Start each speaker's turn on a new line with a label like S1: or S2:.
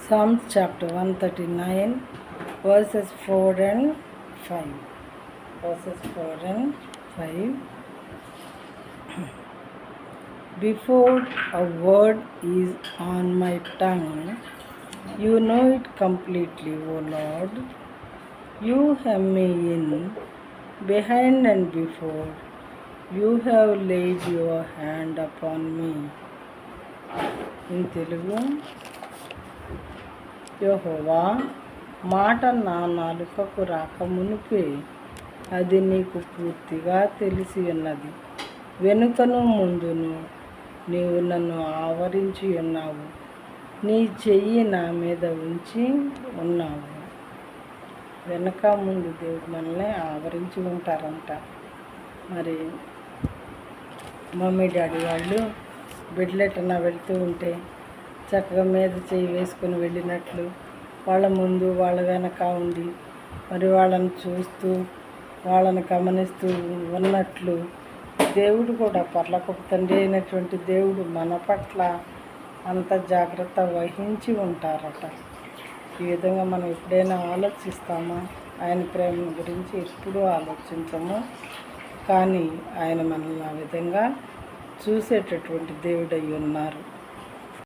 S1: Psalms chapter 139, verses 4 and 5. Verses 4 and 5. Before a word is on my tongue, you know it completely, O Lord. You hem me in, behind and before. You have laid your hand upon me. In Telugu, యెహోవా మాట నా నాలుకకు రాకమునుపే అది నీకు పూర్తిగా తెలిసి ఉన్నది. వెనుకను ముందును నీవు నన్ను ఆవరించి ఉన్నావు. నీ చెయ్యి నా మీద ఉంచి ఉన్నావు. వెనక ముందు దేవుడు మనల్ని ఆవరించి ఉంటారంట. మరి మమ్మీ డాడీ వాళ్ళు బిడ్డలెట్టన వెళ్తూ ఉంటే చక్కగా మీద చేయి వేసుకొని వెళ్ళినట్లు వాళ్ళ ముందు వాళ్ళ వెనక ఉండి మరి వాళ్ళని చూస్తూ వాళ్ళని గమనిస్తూ ఉన్నట్లు దేవుడు కూడా పర్లోకపు తండ్రి అయినటువంటి దేవుడు మన పట్ల అంత జాగ్రత్త వహించి ఉంటారట. ఈ విధంగా మనం ఎప్పుడైనా ఆలోచిస్తామా? ఆయన ప్రేమ గురించి ఎప్పుడూ ఆలోచించము, కానీ ఆయన మనల్ని ఆ విధంగా చూసేటటువంటి దేవుడై ఉన్నారు.